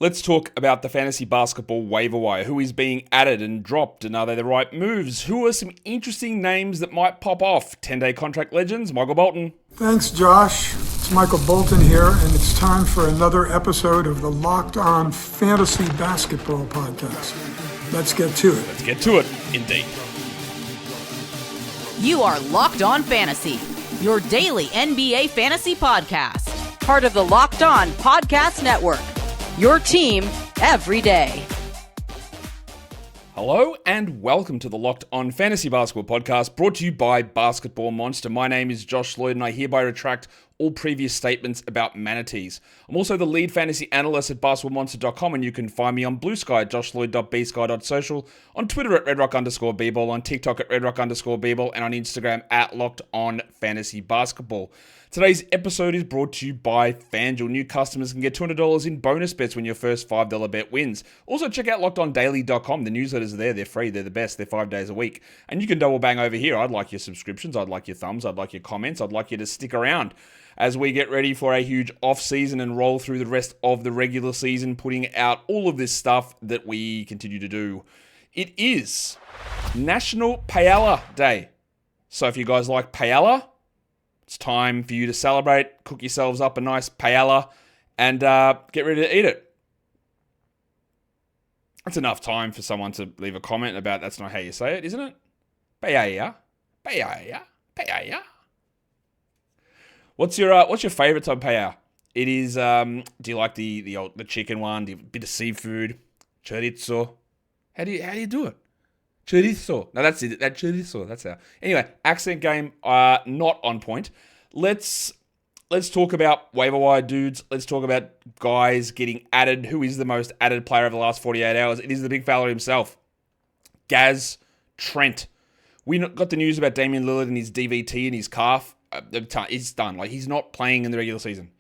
Let's talk about the fantasy basketball waiver wire. Who is being added and dropped, and are they the right moves? Who are some interesting names that might pop off? 10-day contract legends, Michael Bolton. Thanks, Josh. It's Michael Bolton here, and it's time for another episode of the Locked On Fantasy Basketball Podcast. Let's get to it. Let's get to it, indeed. You are Locked On Fantasy, your daily NBA fantasy podcast. Part of the Locked On Podcast Network. Your team every day. Hello and welcome to the Locked On Fantasy Basketball Podcast, brought to you by Basketball Monster. My name is Josh Lloyd and I hereby retract all previous statements about manatees. I'm also the lead fantasy analyst at basketballmonster.com, and you can find me on Blue Sky at joshloyd.bsky.social, on Twitter at redrock_bball, on TikTok at redrock_bball, and on Instagram at Locked On Fantasy Basketball. Today's episode is brought to you by FanDuel. New customers can get $200 in bonus bets when your first $5 bet wins. Also, check out LockedOnDaily.com. The newsletters are there. They're free. They're the best. They're 5 days a week. And you can double bang over here. I'd like your subscriptions. I'd like your thumbs. I'd like your comments. I'd like you to stick around as we get ready for a huge off-season and roll through the rest of the regular season, putting out all of this stuff that we continue to do. It is National Paella Day. So if you guys like paella, it's time for you to celebrate, cook yourselves up a nice paella, and get ready to eat it. That's enough time for someone to leave a comment about that's not how you say it, isn't it? Paella, paella, paella. What's your favorite type of paella? It is. Do you like the chicken one? Do you, a bit of seafood, chorizo? How do you do it? Chorizo. No, that's it. That chorizo. That's how. Anyway, accent game, not on point. Let's talk about waiver wire dudes. Let's talk about guys getting added. Who is the most added player of the last 48 hours? It is the big fella himself, Gary Trent. We got the news about Damian Lillard and his DVT and his calf. It's done. Like, he's not playing in the regular season.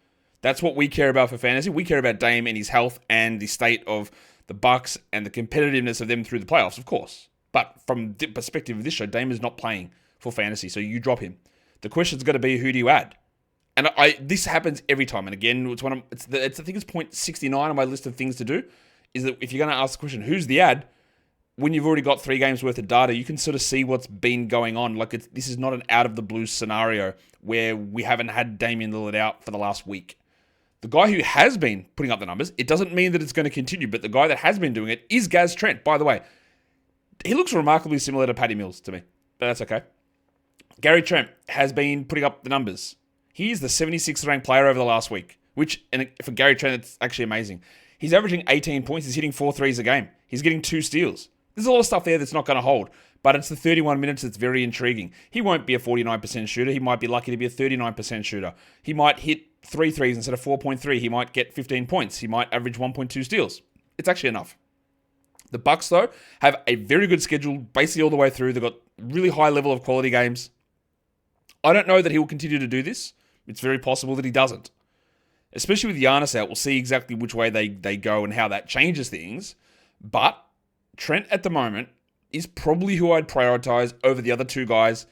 That's what we care about for fantasy. We care about Dame and his health and the state of the Bucks and the competitiveness of them through the playoffs, of course. But from the perspective of this show, Dame is not playing for fantasy, so you drop him. The question's going to be, who do you add? And this happens every time. And again, I think it's point 69 on my list of things to do, is that if you're going to ask the question, who's the ad? When you've already got 3 games worth of data, you can sort of see what's been going on. Like, this is not an out-of-the-blue scenario where we haven't had Damian Lillard out for the last week. The guy who has been putting up the numbers, it doesn't mean that it's going to continue, but the guy that has been doing it is Gary Trent. By the way, he looks remarkably similar to Patty Mills to me, but that's okay. Gary Trent has been putting up the numbers. He is the 76th ranked player over the last week, which, and for Gary Trent, it's actually amazing. He's averaging 18 points. He's hitting 4 threes a game. He's getting 2 steals. There's a lot of stuff there that's not going to hold, but it's the 31 minutes that's very intriguing. He won't be a 49% shooter. He might be lucky to be a 39% shooter. He might hit 3 threes instead of 4.3. He might get 15 points. He might average 1.2 steals. It's actually enough. The Bucks, though, have a very good schedule basically all the way through. They've got really high level of quality games. I don't know that he will continue to do this. It's very possible that he doesn't. Especially with Giannis out, we'll see exactly which way they go and how that changes things. But Trent at the moment is probably who I'd prioritize over the other 2 guys,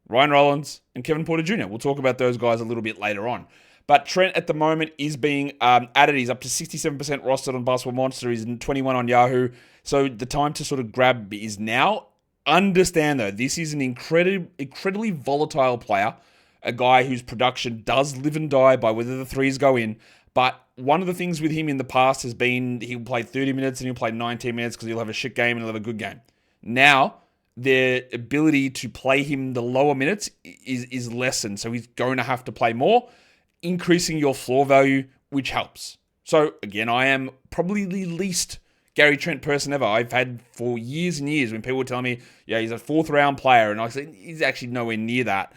Ryan Rollins and Kevin Porter Jr. We'll talk about those guys a little bit later on. But Trent at the moment is being added. He's up to 67% rostered on Basketball Monster. He's 21 on Yahoo. So the time to sort of grab is now. Understand, though, this is an incredibly volatile player. A guy whose production does live and die by whether the threes go in. But one of the things with him in the past has been he'll play 30 minutes and he'll play 19 minutes because he'll have a shit game and he'll have a good game. Now, their ability to play him the lower minutes is lessened. So he's going to have to play more, increasing your floor value, which helps. So, again, I am probably the least Gary Trent person ever. I've had for years and years when people were telling me, yeah, he's a 4th round player. And I said, he's actually nowhere near that.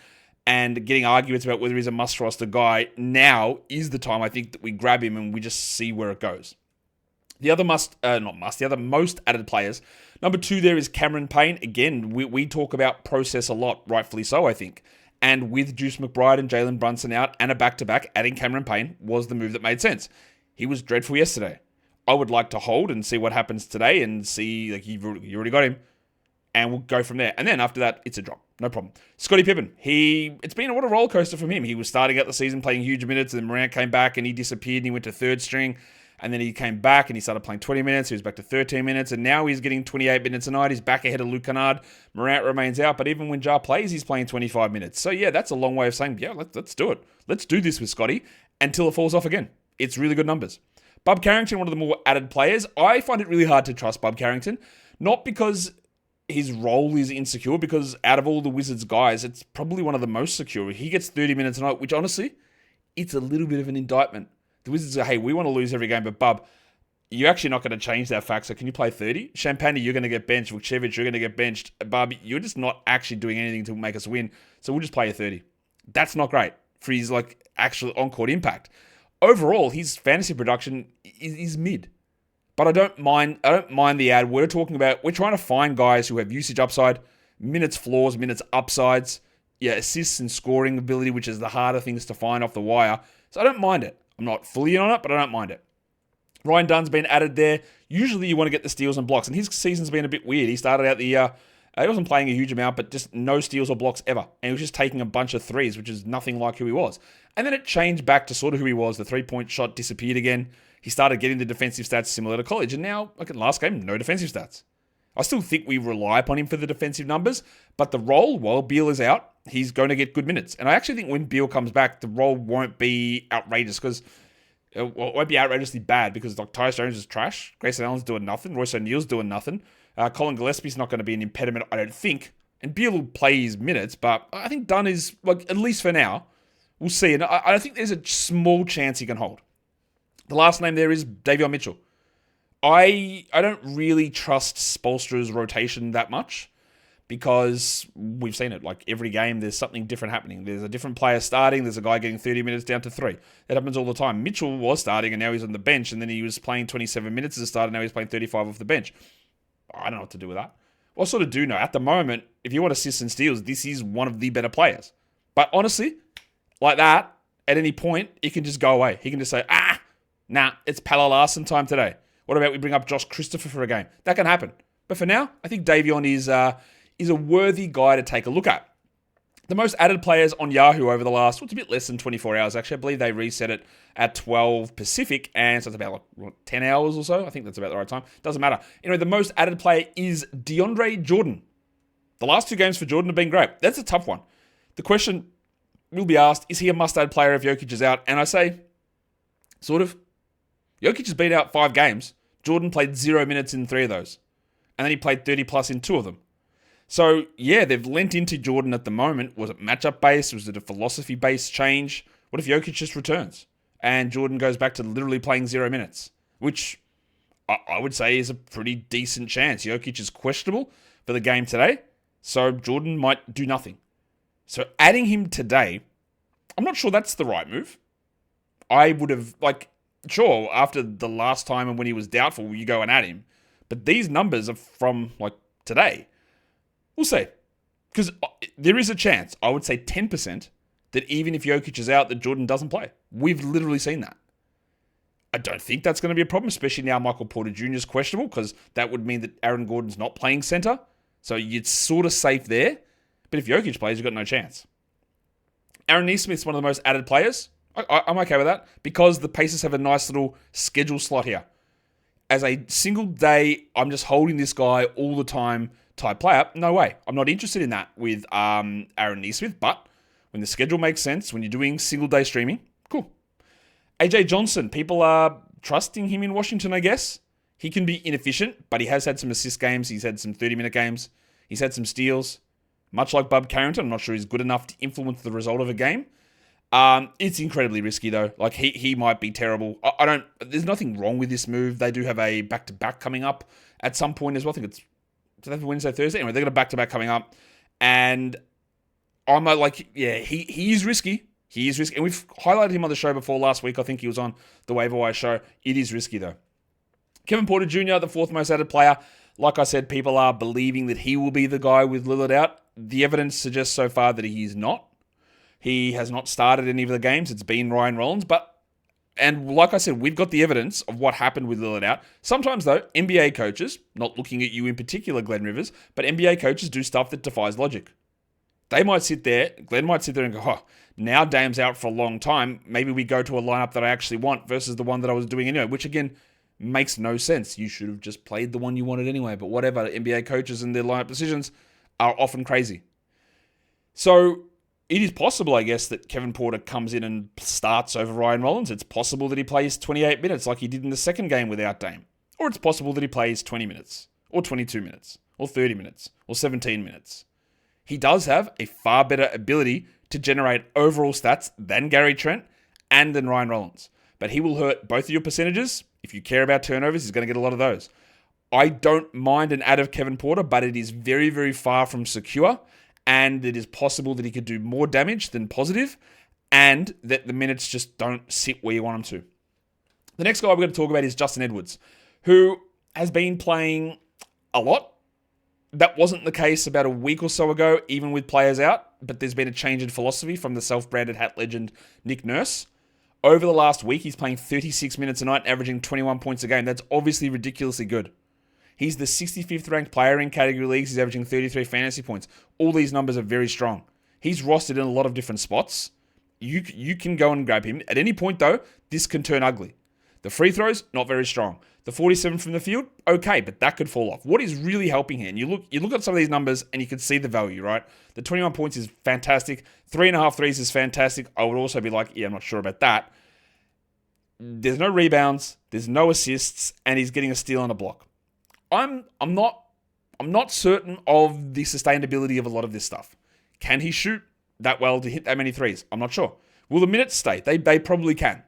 And getting arguments about whether he's a must-roster guy, now is the time I think that we grab him and we just see where it goes. The other most added players, number 2 there is Cameron Payne. Again, we talk about process a lot, rightfully so, I think. And with Juice McBride and Jalen Brunson out and a back-to-back, adding Cameron Payne was the move that made sense. He was dreadful yesterday. I would like to hold and see what happens today and see, like, you already got him. And we'll go from there. And then after that, it's a drop. No problem. Scottie Pippen. It's been what a roller coaster from him. He was starting out the season playing huge minutes, and then Morant came back and he disappeared and he went to 3rd string. And then he came back and he started playing 20 minutes. He was back to 13 minutes. And now he's getting 28 minutes a night. He's back ahead of Luke Kennard. Morant remains out. But even when Ja plays, he's playing 25 minutes. So yeah, that's a long way of saying, yeah, let's do it. Let's do this with Scotty until it falls off again. It's really good numbers. Bub Carrington, one of the more added players. I find it really hard to trust Bub Carrington. Not because his role is insecure, because out of all the Wizards guys, it's probably one of the most secure. He gets 30 minutes a night, which honestly, it's a little bit of an indictment. The Wizards say, hey, we want to lose every game, but Bub, you're actually not going to change that fact, so can you play 30? Champagny, you're going to get benched. Vukcevic, you're going to get benched. Bub, you're just not actually doing anything to make us win, so we'll just play you 30. That's not great for his actual on-court impact. Overall, his fantasy production is mid. But I don't mind the ad. We're trying to find guys who have usage upside, minutes floors, minutes upsides, assists and scoring ability, which is the harder things to find off the wire. So I don't mind it. I'm not fully in on it, but I don't mind it. Ryan Dunn's been added there. Usually you want to get the steals and blocks, and his season's been a bit weird. He started out the year, he wasn't playing a huge amount, but just no steals or blocks ever. And he was just taking a bunch of threes, which is nothing like who he was. And then it changed back to sort of who he was. The three-point shot disappeared again. He started getting the defensive stats similar to college, and now, like in last game, no defensive stats. I still think we rely upon him for the defensive numbers, but the role, while Beal is out, he's going to get good minutes. And I actually think when Beal comes back, the role won't be outrageous because it won't be outrageously bad because Tyus Jones is trash. Grayson Allen's doing nothing. Royce O'Neal's doing nothing. Colin Gillespie's not going to be an impediment, I don't think. And Beal will play his minutes, but I think Dunn is, at least for now, we'll see. And I think there's a small chance he can hold. The last name there is Davion Mitchell. I don't really trust Spoelstra's rotation that much because we've seen it. Every game, there's something different happening. There's a different player starting. There's a guy getting 30 minutes down to 3. That happens all the time. Mitchell was starting, and now he's on the bench, and then he was playing 27 minutes as a starter, and now he's playing 35 off the bench. I don't know what to do with that. Well, I sort of do know. At the moment, if you want assists and steals, this is one of the better players. But honestly, like that, at any point, it can just go away. He can just say, nah, it's Pala Larson time today. What about we bring up Josh Christopher for a game? That can happen. But for now, I think Davion is a worthy guy to take a look at. The most added players on Yahoo over the last, it's a bit less than 24 hours actually. I believe they reset it at 12 Pacific, and so it's about 10 hours or so. I think that's about the right time. Doesn't matter. Anyway, the most added player is DeAndre Jordan. The last 2 games for Jordan have been great. That's a tough one. The question will be asked, is he a must-add player if Jokic is out? And I say, sort of. Jokic has been out 5 games. Jordan played 0 minutes in 3 of those. And then he played 30 plus in 2 of them. So, yeah, they've lent into Jordan at the moment. Was it matchup-based? Was it a philosophy-based change? What if Jokic just returns and Jordan goes back to literally playing 0 minutes? Which I would say is a pretty decent chance. Jokic is questionable for the game today, so Jordan might do nothing. So adding him today, I'm not sure that's the right move. I would have, sure, after the last time and when he was doubtful, you go and add him. But these numbers are from, today. We'll see. Because there is a chance, I would say 10%, that even if Jokic is out, that Jordan doesn't play. We've literally seen that. I don't think that's going to be a problem, especially now Michael Porter Jr. is questionable, because that would mean that Aaron Gordon's not playing center. So you're sort of safe there. But if Jokic plays, you've got no chance. Aaron Nesmith's one of the most added players. I'm okay with that because the Pacers have a nice little schedule slot here. As a single day, I'm just holding this guy all the time type player. No way. I'm not interested in that with Aaron Nesmith, but when the schedule makes sense, when you're doing single day streaming, cool. AJ Johnson, people are trusting him in Washington, I guess. He can be inefficient, but he has had some assist games. He's had some 30-minute games. He's had some steals. Much like Bub Carrington, I'm not sure he's good enough to influence the result of a game. It's incredibly risky though. He might be terrible. There's nothing wrong with this move. They do have a back-to-back coming up at some point as well. I think it's Wednesday, Thursday. Anyway, they've got a back-to-back coming up. And I'm he is risky. He is risky. And we've highlighted him on the show before last week. I think he was on the waiver wire show. It is risky though. Kevin Porter Jr., the 4th most added player. Like I said, people are believing that he will be the guy with Lillard out. The evidence suggests so far that he is not. He has not started any of the games. It's been Ryan Rollins. And like I said, we've got the evidence of what happened with Lillard out. Sometimes, though, NBA coaches, not looking at you in particular, Glenn Rivers, but NBA coaches do stuff that defies logic. Glenn might sit there and go, oh, now Dame's out for a long time. Maybe we go to a lineup that I actually want versus the one that I was doing anyway, which again makes no sense. You should have just played the one you wanted anyway. But whatever, NBA coaches and their lineup decisions are often crazy. So it is possible, I guess, that Kevin Porter comes in and starts over Ryan Rollins. It's possible that he plays 28 minutes like he did in the second game without Dame. Or it's possible that he plays 20 minutes, or 22 minutes, or 30 minutes, or 17 minutes. He does have a far better ability to generate overall stats than Gary Trent and than Ryan Rollins. But he will hurt both of your percentages. If you care about turnovers, he's going to get a lot of those. I don't mind an ad of Kevin Porter, but it is very, very far from secure. And it is possible that he could do more damage than positive, and that the minutes just don't sit where you want them to. The next guy we're going to talk about is Justin Edwards, who has been playing a lot. That wasn't the case about a week or so ago, even with players out, but there's been a change in philosophy from the self-branded hat legend Nick Nurse. Over the last week, he's playing 36 minutes a night, averaging 21 points a game. That's obviously ridiculously good. He's the 65th ranked player in category leagues. He's averaging 33 fantasy points. All these numbers are very strong. He's rostered in a lot of different spots. You can go and grab him. At any point, though, this can turn ugly. The free throws, not very strong. The 47 from the field, okay, but that could fall off. What is really helping here? And you look at some of these numbers and you can see the value, right? The 21 points is fantastic. 3.5 threes is fantastic. I would also be like, yeah, I'm not sure about that. There's no rebounds, there's no assists, and he's getting a steal and a block. I'm not certain of the sustainability of a lot of this stuff. Can he shoot that well to hit that many threes? I'm not sure. Will the minutes stay? They probably can.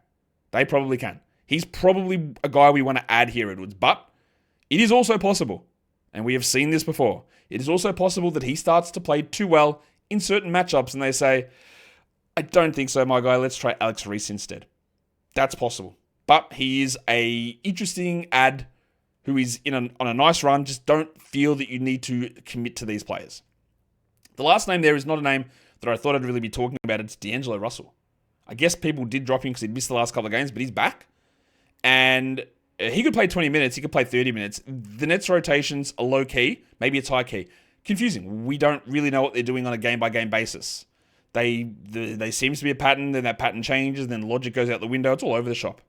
They probably can. He's probably a guy we want to add here, Edwards. But it is also possible, and we have seen this before, it is also possible that he starts to play too well in certain matchups and they say, I don't think so, my guy. Let's try Alex Reese instead. That's possible. But he is a interesting ad who is on a nice run. Just don't feel that you need to commit to these players. The last name there is not a name that I thought I'd really be talking about. It's D'Angelo Russell. I guess people did drop him because he'd missed the last couple of games, but he's back. And he could play 20 minutes. He could play 30 minutes. The Nets rotations are low key. Maybe it's high key. Confusing. We don't really know what they're doing on a game-by-game basis. They seems to be a pattern, then that pattern changes, then logic goes out the window. It's all over the shop.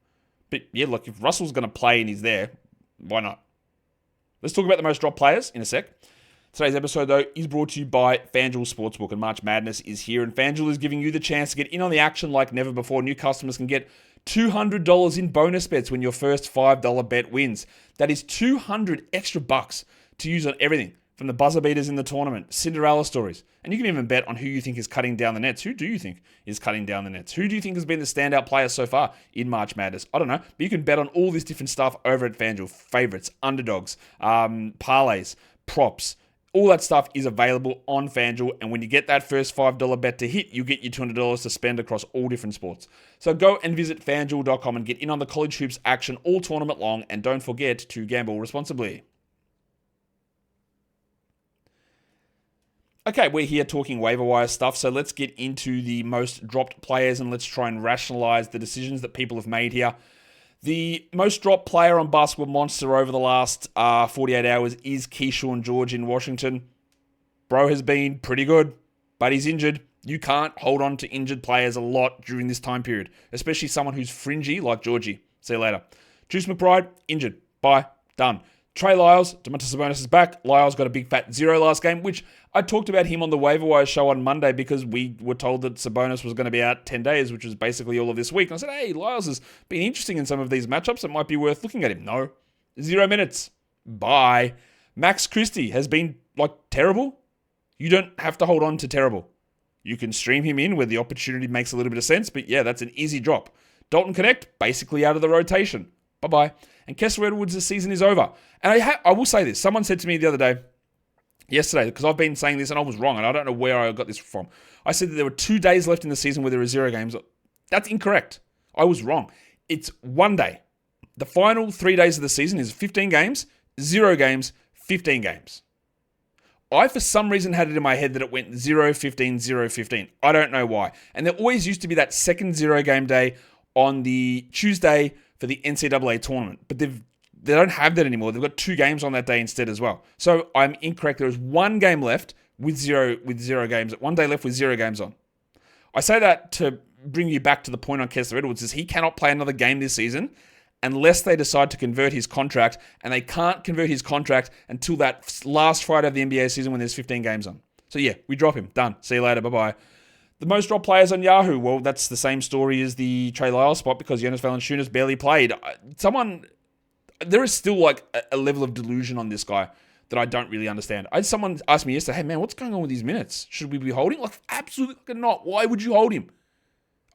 But yeah, look, if Russell's going to play and he's there, why not? Let's talk about the most dropped players in a sec. Today's episode, though, is brought to you by FanDuel Sportsbook, and March Madness is here, and FanDuel is giving you the chance to get in on the action like never before. New customers can get $200 in bonus bets when your first $5 bet wins. That is 200 extra bucks to use on everything, from the buzzer beaters in the tournament, Cinderella stories, and you can even bet on who you think is cutting down the nets. Who do you think is cutting down the nets? Who do you think has been the standout player so far in March Madness? I don't know, but you can bet on all this different stuff over at FanDuel. Favorites, underdogs, parlays, props. All that stuff is available on FanDuel, and when you get that first $5 bet to hit, you get your $200 to spend across all different sports. So go and visit FanDuel.com and get in on the college hoops action all tournament long, and don't forget to gamble responsibly. Okay, we're here talking waiver wire stuff, so let's get into the most dropped players and let's try and rationalize the decisions that people have made here. The most dropped player on Basketball Monster over the last 48 hours is Keyshawn George in Washington. Bro has been pretty good, but he's injured. You can't hold on to injured players a lot during this time period, especially someone who's fringy like Georgie. See you later. Juice McBride, injured. Bye. Done. Trey Lyles, Domantas Sabonis is back. Lyles got a big fat 0 last game, which I talked about him on the waiver wire show on Monday because we were told that Sabonis was going to be out 10 days, which was basically all of this week. And I said, hey, Lyles has been interesting in some of these matchups. It might be worth looking at him. No. 0 minutes. Bye. Max Christie has been, terrible. You don't have to hold on to terrible. You can stream him in where the opportunity makes a little bit of sense, but yeah, that's an easy drop. Dalton Connect, basically out of the rotation. Bye-bye. And Kessler Edwards' season is over. And I will say this. Someone said to me the other day, yesterday, because I've been saying this and I was wrong, and I don't know where I got this from. I said that there were 2 days left in the season where there were 0 games. That's incorrect. I was wrong. It's 1 day. The final 3 days of the season is 15 games, 0 games, 15 games. I, for some reason, had it in my head that it went 0, 15, 0, 15. I don't know why. And there always used to be that second 0 game day on the Tuesday for the NCAA tournament. But they don't have that anymore. They've got 2 games on that day instead as well. So I'm incorrect. There is 1 game left with zero games, 1 day left with 0 games on. I say that to bring you back to the point on Kessler Edwards, is he cannot play another game this season unless they decide to convert his contract, and they can't convert his contract until that last Friday of the NBA season when there's 15 games on. So yeah, we drop him. Done. See you later. Bye-bye. The most dropped players on Yahoo. Well, that's the same story as the Trey Lyles spot because Jonas Valanciunas barely played. There is still like a level of delusion on this guy that I don't really understand. Someone asked me yesterday, hey man, what's going on with these minutes? Should we be holding? Like, absolutely not. Why would you hold him?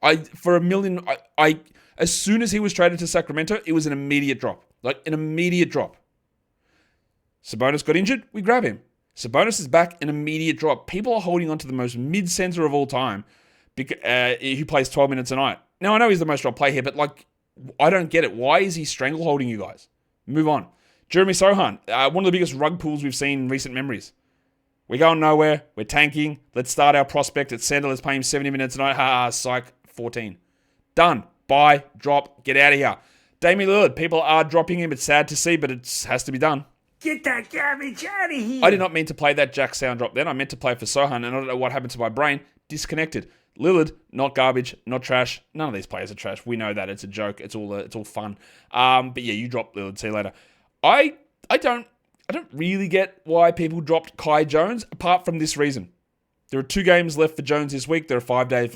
As soon as he was traded to Sacramento, it was an immediate drop. Like, an immediate drop. Sabonis got injured, we grab him. Sabonis is back, an immediate drop. People are holding on to the most mid-center of all time who plays 12 minutes a night. Now, I know he's the most dropped player here, but like, I don't get it. Why is he strangle-holding you guys? Move on. Jeremy Sohan, one of the biggest rug pulls we've seen in recent memories. We're going nowhere. We're tanking. Let's start our prospect at center. Let's pay him 70 minutes a night. Psych, 14. Done. Buy, drop, get out of here. Damian Lillard, people are dropping him. It's sad to see, but it has to be done. Get that garbage out of here. I did not mean to play that Jack sound drop then. I meant to play for Sohan, and I don't know what happened to my brain. Disconnected. Lillard, not garbage, not trash. None of these players are trash. We know that. It's a joke. It's all fun. But yeah, you drop Lillard. See you later. I don't really get why people dropped Kai Jones apart from this reason. There are 2 games left for Jones this week. There are 5 days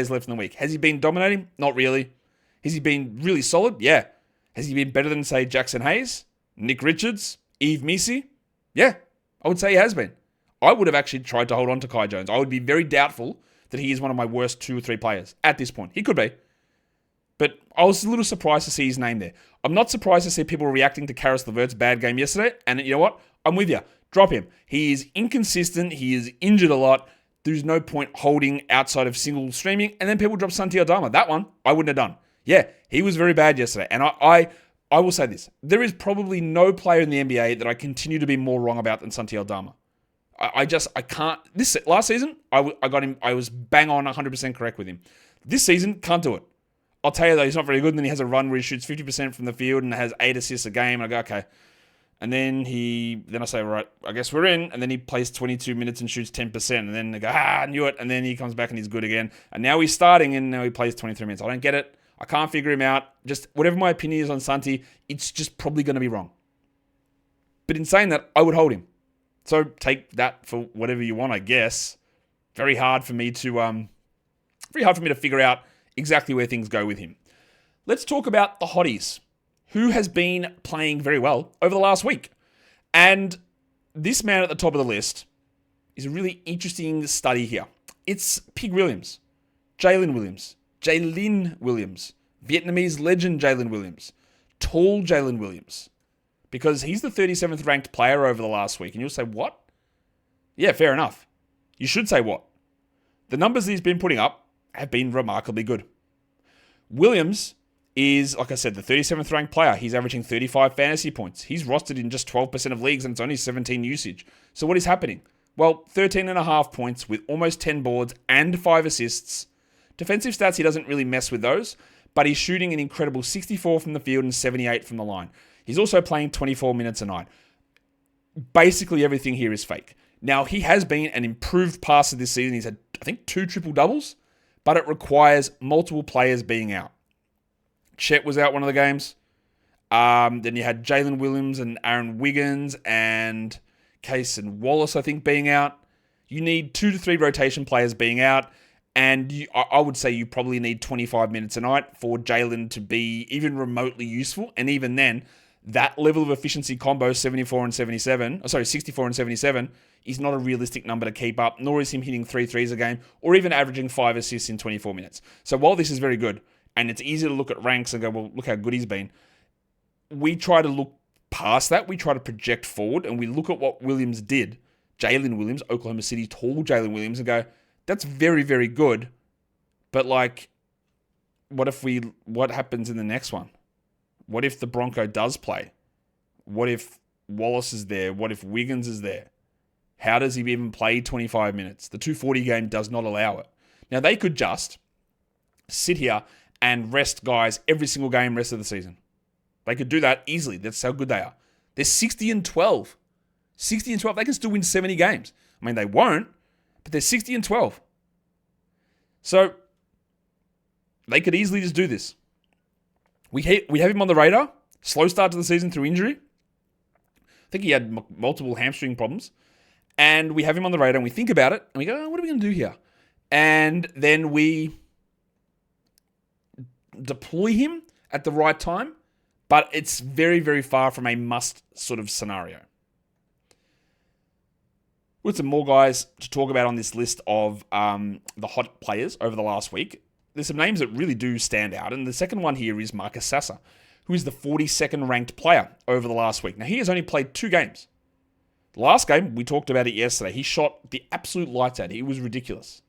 left in the week. Has he been dominating? Not really. Has he been really solid? Yeah. Has he been better than, say, Jackson Hayes, Nick Richards, Yves Missi? Yeah, I would say he has been. I would have actually tried to hold on to Kai Jones. I would be very doubtful that he is one of my worst 2 or 3 players at this point. He could be. But I was a little surprised to see his name there. I'm not surprised to see people reacting to Karis LeVert's bad game yesterday. And you know what? I'm with you. Drop him. He is inconsistent. He is injured a lot. There's no point holding outside of single streaming. And then people drop Santi Aldama. That one, I wouldn't have done. Yeah, he was very bad yesterday. And I will say this. There is probably no player in the NBA that I continue to be more wrong about than Santi Aldama. I can't. This last season, I got him. I was bang on 100% correct with him. This season, can't do it. I'll tell you though, he's not very good. And then he has a run where he shoots 50% from the field and has 8 assists a game. And I go, okay. And then I say, right, I guess we're in. And then he plays 22 minutes and shoots 10%. And then they go, I knew it. And then he comes back and he's good again. And now he's starting and now he plays 23 minutes. I don't get it. I can't figure him out. Just whatever my opinion is on Santi, it's just probably going to be wrong. But in saying that, I would hold him. So take that for whatever you want, I guess. Very hard for me to figure out exactly where things go with him. Let's talk about the hotties, who has been playing very well over the last week. And this man at the top of the list is a really interesting study here. It's Pig Williams, Jalen Williams, Vietnamese legend Jalen Williams, tall Jalen Williams, because he's the 37th ranked player over the last week. And you'll say, what? Yeah, fair enough. You should say what? The numbers that he's been putting up have been remarkably good. Williams is, like I said, the 37th ranked player. He's averaging 35 fantasy points. He's rostered in just 12% of leagues and it's only 17 usage. So what is happening? Well, 13.5 points with almost 10 boards and 5 assists. Defensive stats, he doesn't really mess with those, but he's shooting an incredible 64 from the field and 78 from the line. He's also playing 24 minutes a night. Basically everything here is fake. Now, he has been an improved passer this season. He's had, I think, 2 triple-doubles, but it requires multiple players being out. Chet was out one of the games. Then you had Jalen Williams and Aaron Wiggins and Case and Wallace, I think, being out. You need 2 to 3 rotation players being out. And I would say you probably need 25 minutes a night for Jalen to be even remotely useful. And even then, that level of efficiency combo, 64 and 77, is not a realistic number to keep up, nor is him hitting 3 threes a game, or even averaging 5 assists in 24 minutes. So while this is very good, and it's easy to look at ranks and go, well, look how good he's been, we try to look past that. We try to project forward, and we look at what Williams did, Jalen Williams, Oklahoma City, tall Jalen Williams, and go, that's very, very good, but like, what happens in the next one? What if the Bronco does play? What if Wallace is there? What if Wiggins is there? How does he even play 25 minutes? The 240 game does not allow it. Now, they could just sit here and rest guys every single game rest of the season. They could do that easily. That's how good they are. They're 60 and 12. 60 and 12. They can still win 70 games. I mean, they won't, but they're 60 and 12. So they could easily just do this. We have him on the radar. Slow start to the season through injury. I think he had multiple hamstring problems. And we have him on the radar and we think about it and we go, oh, what are we going to do here? And then we deploy him at the right time, but it's very, very far from a must sort of scenario. With some more guys to talk about on this list of the hot players over the last week. There's some names that really do stand out. And the second one here is Marcus Sasser, who is the 42nd ranked player over the last week. Now, he has only played 2 games. The last game, we talked about it yesterday. He shot the absolute lights out. It was ridiculous.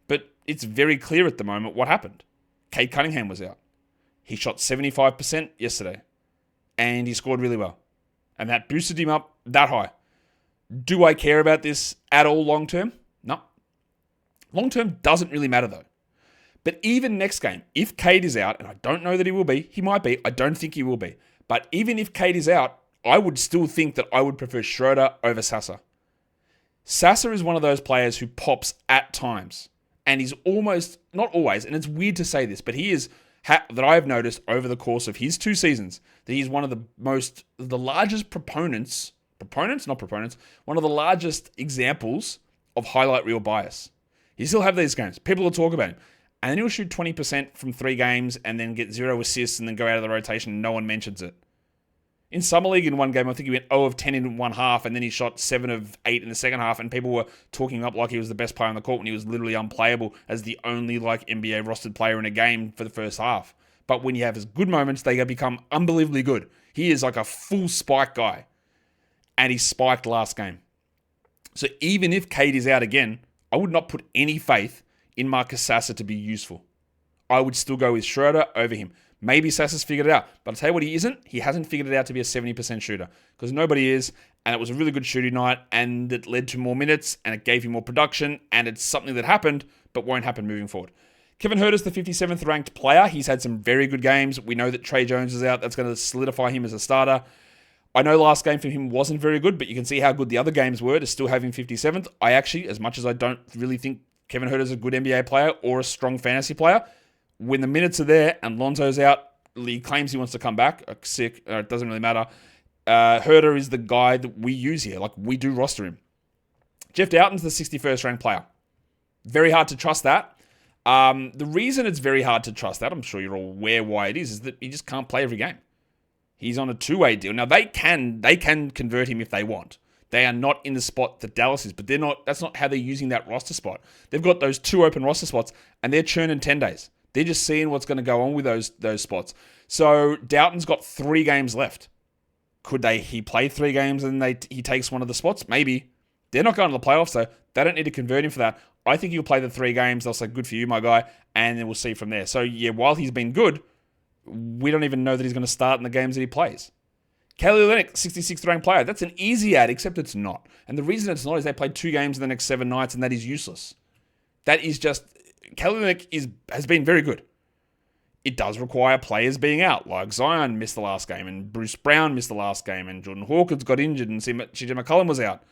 But it's very clear at the moment what happened. Cade Cunningham was out. He shot 75% yesterday. And he scored really well. And that boosted him up that high. Do I care about this at all long term? No. Long term doesn't really matter though. But even next game, if Cade is out, and I don't know that he will be, he might be, I don't think he will be. But even if Cade is out, I would still think that I would prefer Schroeder over Sasser. Sasser is one of those players who pops at times. And he's almost, not always, and it's weird to say this, but he is, that I've noticed over the course of his 2 seasons, that he's one of the largest one of the largest examples of highlight reel bias. You still have these games. People will talk about him. And then he'll shoot 20% from 3 games and then get 0 assists and then go out of the rotation and no one mentions it. In Summer League in one game, I think he went 0 of 10 in one half and then he shot 7 of 8 in the second half and people were talking him up like he was the best player on the court when he was literally unplayable as the only NBA rostered player in a game for the first half. But when you have his good moments, they become unbelievably good. He is like a full spike guy. And he spiked last game. So even if Cade is out again, I would not put any faith in Marcus Sasser to be useful. I would still go with Schroeder over him. Maybe Sasser's figured it out. But I'll tell you what he isn't. He hasn't figured it out to be a 70% shooter. Because nobody is. And it was a really good shooting night. And it led to more minutes. And it gave him more production. And it's something that happened, but won't happen moving forward. Kevin Huerter's the 57th ranked player. He's had some very good games. We know that Trey Jones is out. That's going to solidify him as a starter. I know last game for him wasn't very good, but you can see how good the other games were to still have him 57th. I actually, as much as I don't really think Kevin Huerter's a good NBA player or a strong fantasy player, when the minutes are there and Lonzo's out, he claims he wants to come back, sick, it doesn't really matter. Huerter is the guy that we use here. Like, we do roster him. Jeff Doughton's the 61st ranked player. Very hard to trust that. The reason it's very hard to trust that, I'm sure you're all aware why it is that he just can't play every game. He's on a 2-way deal. Now, they can convert him if they want. They are not in the spot that Dallas is, but that's not how they're using that roster spot. They've got those 2 open roster spots, and they're churning 10 days. They're just seeing what's going to go on with those spots. So, Doughton's got 3 games left. Could he play 3 games and he takes one of the spots? Maybe. They're not going to the playoffs, though. They don't need to convert him for that. I think he'll play the 3 games. They'll say, good for you, my guy, and then we'll see from there. So, yeah, while he's been good, we don't even know that he's going to start in the games that he plays. Kelly Olynyk, 66th ranked player. That's an easy ad, except it's not. And the reason it's not is they played 2 games in the next 7 nights, and that is useless. That is just... Kelly Olynyk has been very good. It does require players being out, like Zion missed the last game, and Bruce Brown missed the last game, and Jordan Hawkins got injured, and CJ McCollum was out.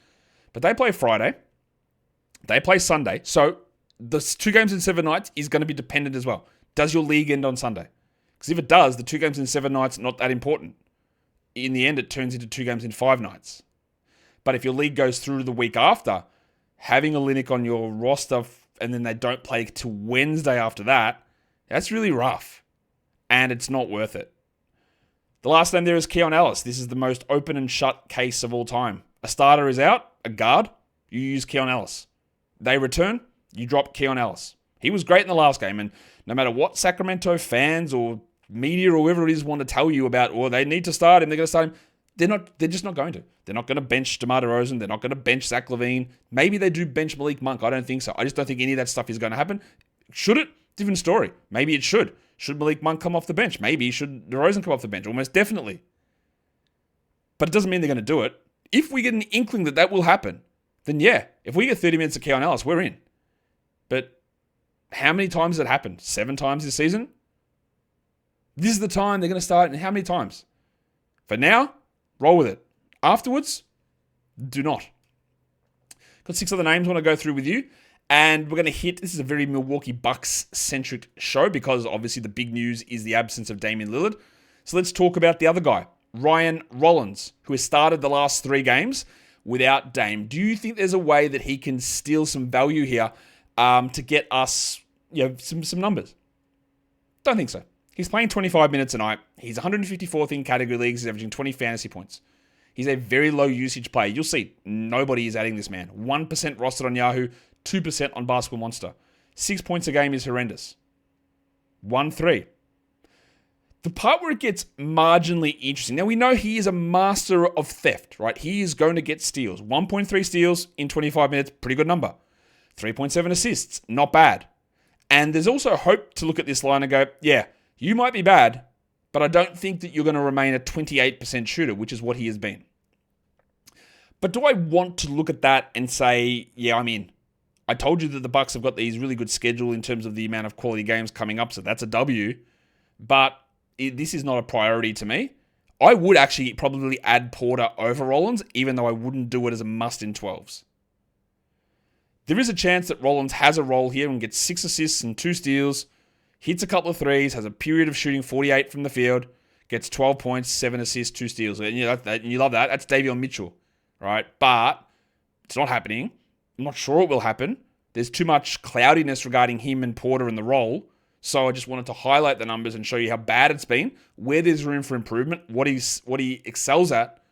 But they play Friday. They play Sunday. So the 2 games in 7 nights is going to be dependent as well. Does your league end on Sunday? Because if it does, the 2 games in 7 nights, not that important. In the end, it turns into 2 games in 5 nights. But if your league goes through the week after, having a Olynyk on your roster and then they don't play till Wednesday after that, that's really rough. And it's not worth it. The last name there is Keon Ellis. This is the most open and shut case of all time. A starter is out, a guard, you use Keon Ellis. They return, you drop Keon Ellis. He was great in the last game, and no matter what Sacramento fans or media or whoever it is want to tell you about, or they need to start him, they're going to start him, they're just not going to. They're not going to bench DeMar DeRozan. They're not going to bench Zach LaVine. Maybe they do bench Malik Monk. I don't think so. I just don't think any of that stuff is going to happen. Should it? Different story. Maybe it should. Should Malik Monk come off the bench? Maybe should DeRozan come off the bench? Almost definitely. But it doesn't mean they're going to do it. If we get an inkling that that will happen, then yeah, if we get 30 minutes of Keon Ellis, we're in. But how many times has it happened? 7 times this season? This is the time they're going to start, and how many times? For now, roll with it. Afterwards, do not. Got 6 other names I want to go through with you. And we're going to hit, this is a very Milwaukee Bucks-centric show because obviously the big news is the absence of Damian Lillard. So let's talk about the other guy, Ryan Rollins, who has started the last 3 games without Dame. Do you think there's a way that he can steal some value here to get us some numbers? Don't think so. He's playing 25 minutes a night. He's 154th in category leagues. He's averaging 20 fantasy points. He's a very low usage player. You'll see, nobody is adding this man. 1% rostered on Yahoo, 2% on Basketball Monster. 6 points a game is horrendous. 1-3. The part where it gets marginally interesting. Now, we know he is a master of theft, right? He is going to get steals. 1.3 steals in 25 minutes, pretty good number. 3.7 assists, not bad. And there's also hope to look at this line and go, yeah, you might be bad, but I don't think that you're going to remain a 28% shooter, which is what he has been. But do I want to look at that and say, yeah, I'm in? I told you that the Bucks have got these really good schedule in terms of the amount of quality games coming up, so that's a W. But this is not a priority to me. I would actually probably add Porter over Rollins, even though I wouldn't do it as a must in 12s. There is a chance that Rollins has a role here and gets 6 assists and 2 steals, hits a couple of threes, has a period of shooting 48 from the field, gets 12 points, 7 assists, 2 steals. And you love that. That's Davion Mitchell, right? But it's not happening. I'm not sure it will happen. There's too much cloudiness regarding him and Porter in the role. So I just wanted to highlight the numbers and show you how bad it's been, where there's room for improvement, what he excels at.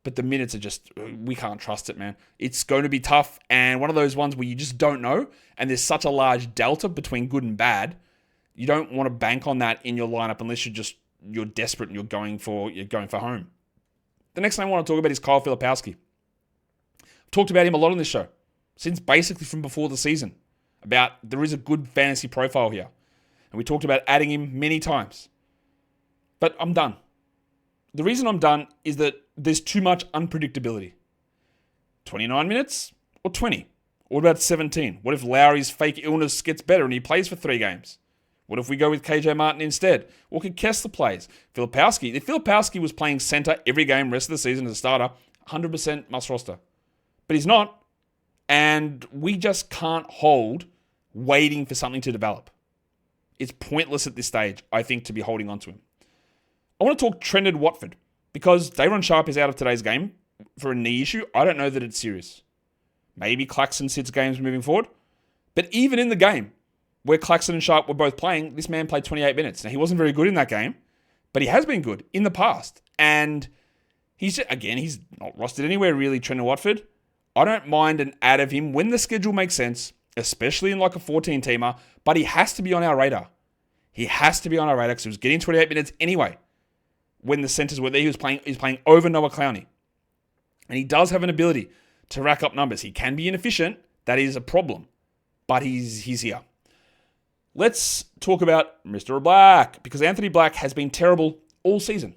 But the minutes are just, we can't trust it, man. It's going to be tough. And one of those ones where you just don't know. And there's such a large delta between good and bad. You don't want to bank on that in your lineup unless you're desperate and you're going for home. The next thing I want to talk about is Kyle Filipowski. I've talked about him a lot on this show, since basically from before the season, about there is a good fantasy profile here. And we talked about adding him many times. But I'm done. The reason I'm done is that there's too much unpredictability. 29 minutes or 20? Or what about 17? What if Lowry's fake illness gets better and he plays for 3 games? What if we go with KJ Martin instead? Or can Kessler plays? Filipowski. If Filipowski was playing center every game rest of the season as a starter, 100% must roster. But he's not. And we just can't hold waiting for something to develop. It's pointless at this stage, I think, to be holding on to him. I want to talk Trended Watford because Day'Ron Sharpe is out of today's game for a knee issue. I don't know that it's serious. Maybe Claxton sits games moving forward. But even in the game where Claxton and Sharpe were both playing, this man played 28 minutes. Now, he wasn't very good in that game, but he has been good in the past. And he's not rostered anywhere really, Trended Watford. I don't mind an ad of him when the schedule makes sense, especially in like a 14-teamer, but he has to be on our radar. He has to be on our radar because he was getting 28 minutes anyway when the centers were there. He was playing over Noah Clowney. And he does have an ability to rack up numbers. He can be inefficient. That is a problem. But he's here. Let's talk about Mr. Black, because Anthony Black has been terrible all season.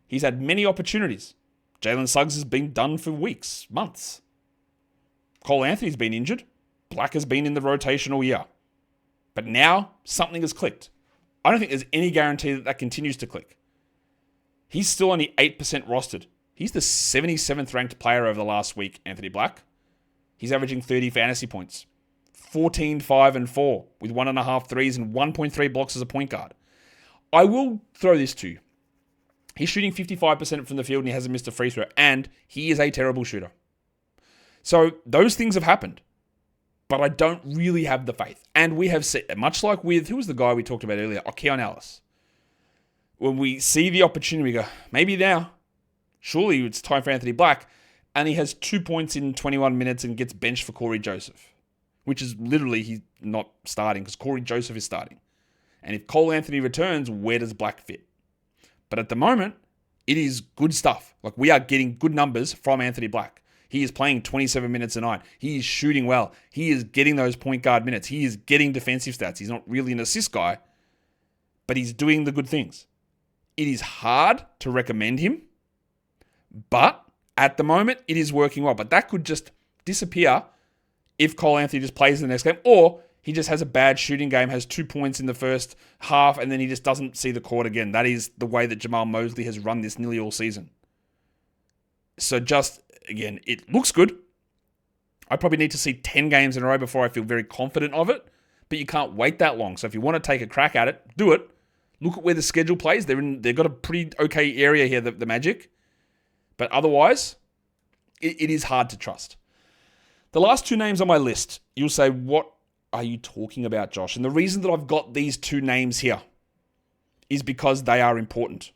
He's had many opportunities. Jalen Suggs has been done for weeks, months. Cole Anthony's been injured. Black has been in the rotation all year. But now, something has clicked. I don't think there's any guarantee that continues to click. He's still only 8% rostered. He's the 77th ranked player over the last week, Anthony Black. He's averaging 30 fantasy points. 14, 5, and 4 with 1.5 threes and 1.3 blocks as a point guard. I will throw this to you. He's shooting 55% from the field and he hasn't missed a free throw. And he is a terrible shooter. So those things have happened. But I don't really have the faith. And we have seen, much like with, who was the guy we talked about earlier? Keon Ellis. When we see the opportunity, we go, maybe now. Surely it's time for Anthony Black. And he has 2 points in 21 minutes and gets benched for Corey Joseph. Which is literally, he's not starting because Corey Joseph is starting. And if Cole Anthony returns, where does Black fit? But at the moment, it is good stuff. Like, we are getting good numbers from Anthony Black. He is playing 27 minutes a night. He is shooting well. He is getting those point guard minutes. He is getting defensive stats. He's not really an assist guy, but he's doing the good things. It is hard to recommend him, but at the moment, it is working well. But that could just disappear if Cole Anthony just plays the next game, or he just has a bad shooting game, has 2 points in the first half, and then he just doesn't see the court again. That is the way that Jamal Mosley has run this nearly all season. So just, again, it looks good. I probably need to see 10 games in a row before I feel very confident of it, but you can't wait that long. So if you want to take a crack at it, do it. Look at where the schedule plays. They've got a pretty okay area here, the Magic. But otherwise, it is hard to trust. The last two names on my list, you'll say, what are you talking about, Josh? And the reason that I've got these two names here is because they are important.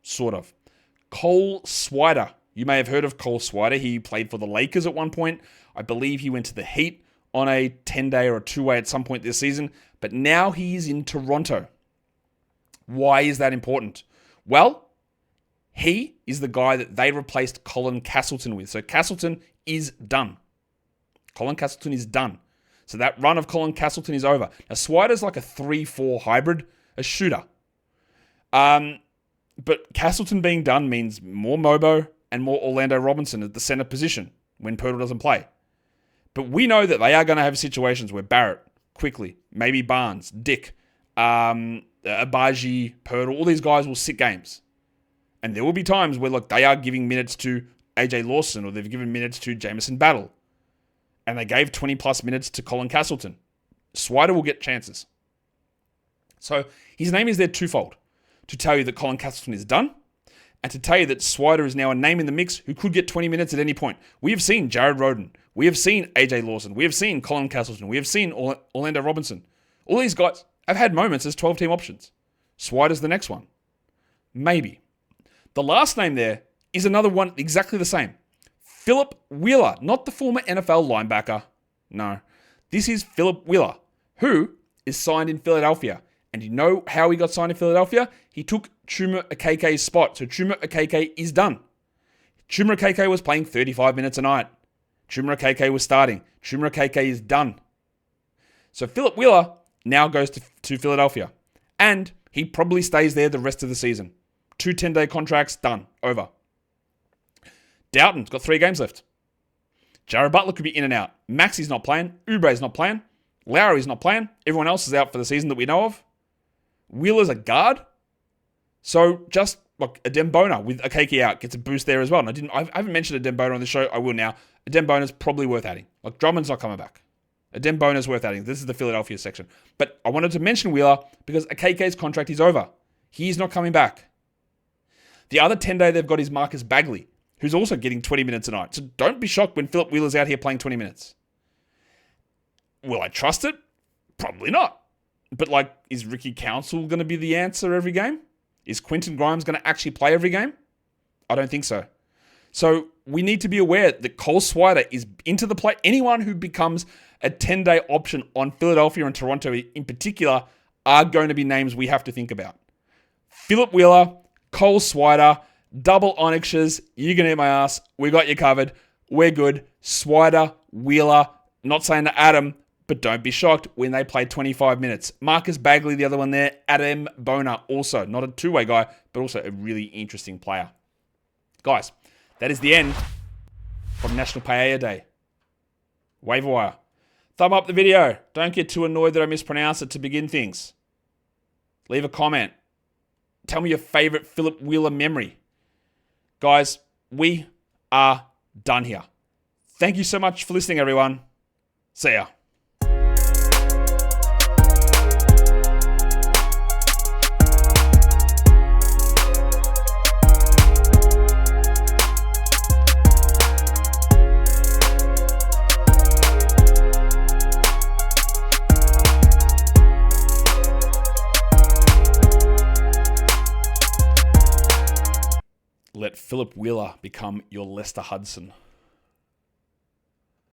Sort of. Cole Swider. You may have heard of Cole Swider. He played for the Lakers at one point. I believe he went to the Heat on a 10-day or a 2-way at some point this season. But now he's in Toronto. Why is that important? Well, he is the guy that they replaced Colin Castleton with. So Castleton is done. Colin Castleton is done. So that run of Colin Castleton is over. Now, Swider's like a 3-4 hybrid, a shooter. But Castleton being done means more Mobo and more Orlando Robinson at the center position when Poeltl doesn't play. But we know that they are going to have situations where Barrett, quickly, maybe Barnes, Dick, Abaji, Poeltl, all these guys will sit games. And there will be times where, look, they are giving minutes to AJ Lawson or they've given minutes to Jamison Battle. And they gave 20-plus minutes to Colin Castleton. Swider will get chances. So his name is there twofold. To tell you that Colin Castleton is done, and to tell you that Swider is now a name in the mix who could get 20 minutes at any point. We have seen Jared Rhoden. We have seen AJ Lawson. We have seen Colin Castleton. We have seen Orlando Robinson. All these guys have had moments as 12-team options. Swider's the next one. Maybe. The last name there is another one exactly the same. Philip Wheeler, not the former NFL linebacker. No. This is Philip Wheeler, who is signed in Philadelphia. And you know how he got signed in Philadelphia? He took Chuma Okeke's spot. So Chuma Okeke is done. Chuma Okeke was playing 35 minutes a night. Chuma Okeke was starting. Chuma Okeke is done. So Philip Wheeler now goes to Philadelphia. And he probably stays there the rest of the season. 2 10-day contracts, done, over. Doughton's got 3 games left. Jared Butler could be in and out. Maxi's not playing. Oubre's not playing. Lowry's not playing. Everyone else is out for the season that we know of. Wheeler's a guard. So just like Adem Bona with Okeke out gets a boost there as well. And I haven't mentioned Adem Bona on the show. I will now. Adem Bona's probably worth adding. Like Drummond's not coming back. Adem Bona's worth adding. This is the Philadelphia section. But I wanted to mention Wheeler because Okeke's contract is over. He's not coming back. The other 10-day they've got is Marcus Bagley, who's also getting 20 minutes a night. So don't be shocked when Philip Wheeler's out here playing 20 minutes. Will I trust it? Probably not. But like, is Ricky Council going to be the answer every game? Is Quentin Grimes going to actually play every game? I don't think so. So we need to be aware that Cole Swider is into the play. Anyone who becomes a 10-day option on Philadelphia and Toronto in particular are going to be names we have to think about. Philip Wheeler, Cole Swider, double Onyxes, you're going to eat my ass. We got you covered. We're good. Swider, Wheeler, not saying to Adam, but don't be shocked when they play 25 minutes. Marcus Bagley, the other one there. Adem Bona, also not a 2-way guy, but also a really interesting player. Guys, that is the end of National Paella Day. Waiver wire. Thumb up the video. Don't get too annoyed that I mispronounce it to begin things. Leave a comment. Tell me your favorite Philip Wheeler memory. Guys, we are done here. Thank you so much for listening, everyone. See ya. Let Philip Wheeler become your Lester Hudson.